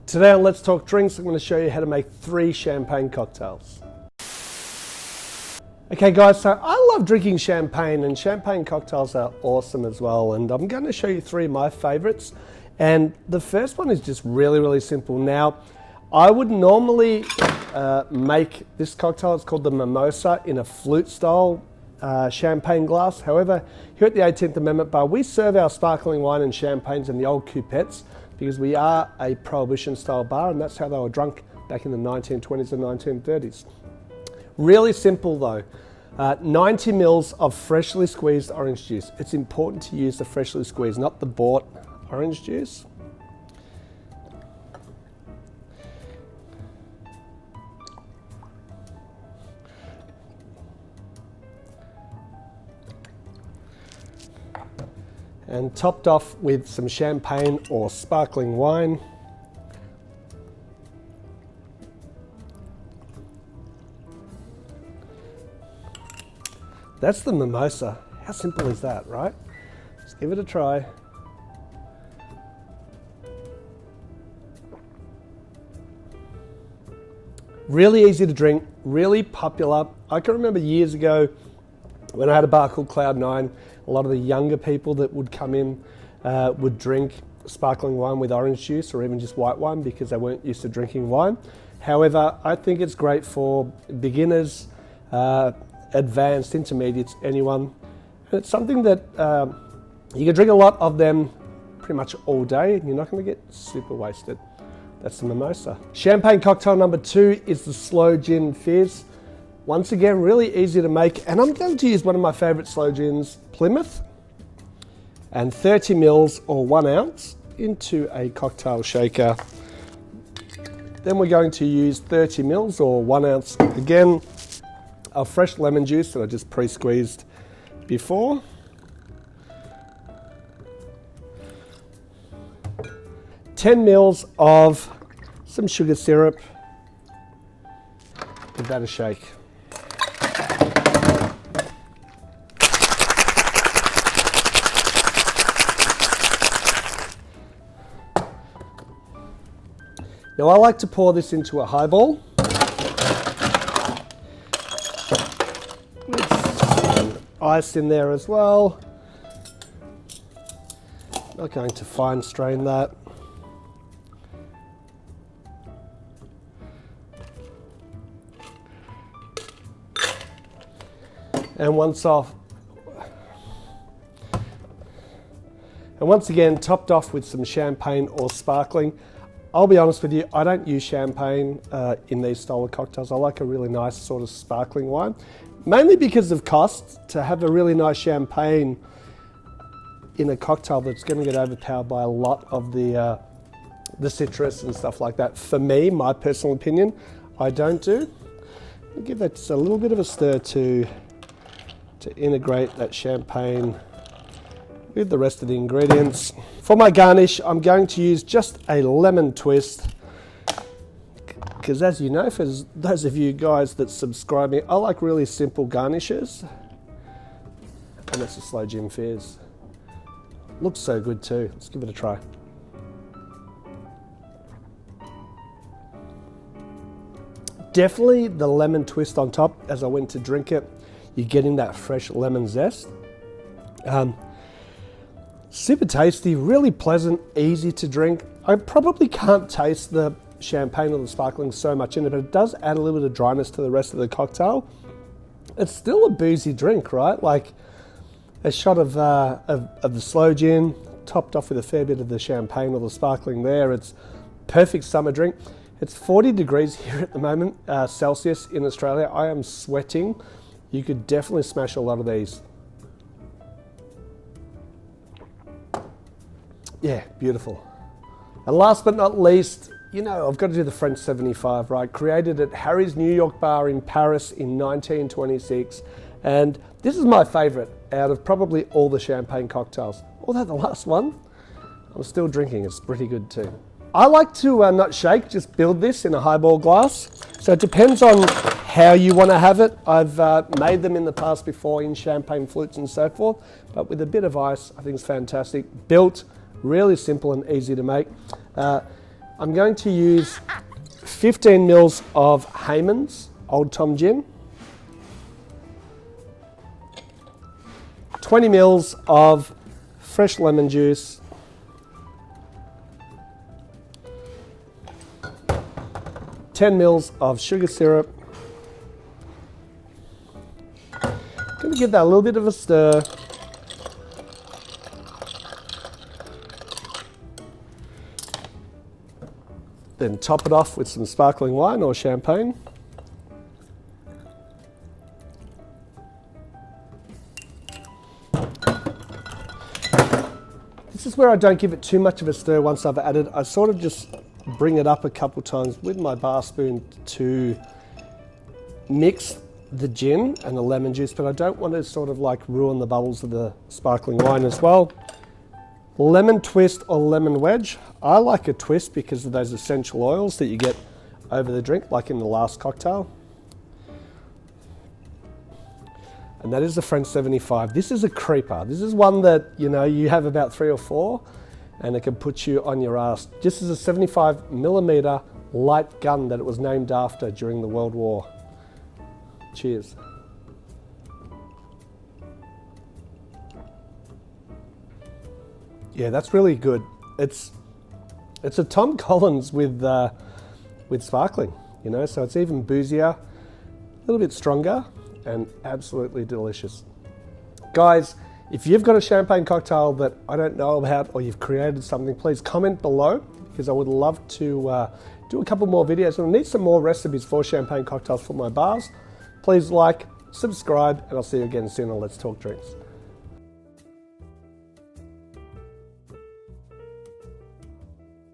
Today on Let's Talk Drinks, I'm going to show you how to make 3 champagne cocktails. Okay guys, so I love drinking champagne and champagne cocktails are awesome as well, and I'm going to show you 3 of my favorites. And the first one is just really simple. Now, I would normally make this cocktail, it's called the Mimosa, in a flute style champagne glass. However, here at the 18th Amendment Bar, we serve our sparkling wine and champagnes in the old cupettes because we are a prohibition style bar, and that's how they were drunk back in the 1920s and 1930s. Really simple though. 90 mils of freshly squeezed orange juice. It's important to use the freshly squeezed, not the bought orange juice. And topped off with some champagne or sparkling wine. That's the Mimosa. How simple is that, right? Let's give it a try. Really easy to drink, really popular. I can remember years ago when I had a bar called Cloud9, a lot of the younger people that would come in would drink sparkling wine with orange juice or even just white wine because they weren't used to drinking wine. However, I think it's great for beginners, advanced, intermediates, anyone. And it's something that you can drink a lot of them pretty much all day and you're not going to get super wasted. That's the Mimosa. Champagne cocktail number 2 is the Sloe Gin Fizz. Once again, really easy to make, and I'm going to use one of my favorite sloe gins, Plymouth, and 30 mils or 1 ounce into a cocktail shaker. Then we're going to use 30 mils or 1 ounce again of fresh lemon juice that I just pre-squeezed before. $10 mils of some sugar syrup. Give that a shake. Now I like to pour this into a highball. With some ice in there as well. Not going to fine strain that. And once again, topped off with some champagne or sparkling. I'll be honest with you, I don't use champagne in these style of cocktails. I like a really nice sort of sparkling wine, mainly because of cost. To have a really nice champagne in a cocktail that's going to get overpowered by a lot of the citrus and stuff like that. For me, my personal opinion, I don't do. I'll give that just a little bit of a stir to integrate that champagne with the rest of the ingredients. For my garnish, I'm going to use just a lemon twist, because as you know, for those of you guys that subscribe me, I like really simple garnishes. And that's a Sloe Gin Fizz. Looks so good too. Let's give it a try. Definitely the lemon twist on top. As I went to drink it, you're getting that fresh lemon zest. Super tasty, really pleasant, easy to drink. I probably can't taste the champagne or the sparkling so much in it, but it does add a little bit of dryness to the rest of the cocktail. It's still a boozy drink, right? Like a shot of the sloe gin, topped off with a fair bit of the champagne or the sparkling there. It's perfect summer drink. It's 40 degrees here at the moment, Celsius in Australia. I am sweating. You could definitely smash a lot of these. Yeah, beautiful. And last but not least, you know, I've got to do the French 75, right? Created at Harry's New York Bar in Paris in 1926. And this is my favorite out of probably all the champagne cocktails. Although the last one, I'm still drinking. It's pretty good too. I like to not shake, just build this in a highball glass. So it depends on how you want to have it. I've made them in the past before in champagne flutes and so forth, but with a bit of ice, I think it's fantastic. Built, really simple and easy to make. I'm going to use 15 mils of Hayman's Old Tom Gin, 20 mils of fresh lemon juice, 10 mils of sugar syrup. Going to give that a little bit of a stir. Then top it off with some sparkling wine or champagne. This is where I don't give it too much of a stir once I've added. I sort of just bring it up a couple times with my bar spoon to mix the gin and the lemon juice, but I don't want to sort of like ruin the bubbles of the sparkling wine as well. Lemon twist or lemon wedge. I like a twist because of those essential oils that you get over the drink, like in the last cocktail. And that is the French 75. This is a creeper. This is one that, you know, you have about 3 or 4 and it can put you on your ass. This is a 75 millimeter light gun that it was named after during the World War. Cheers. Yeah, that's really good. It's a Tom Collins with sparkling, you know, so it's even boozier, a little bit stronger, and absolutely delicious. Guys, if you've got a champagne cocktail that I don't know about or you've created something, please comment below because I would love to do a couple more videos. I need some more recipes for champagne cocktails for my bars. Please like, subscribe, and I'll see you again soon on Let's Talk Drinks.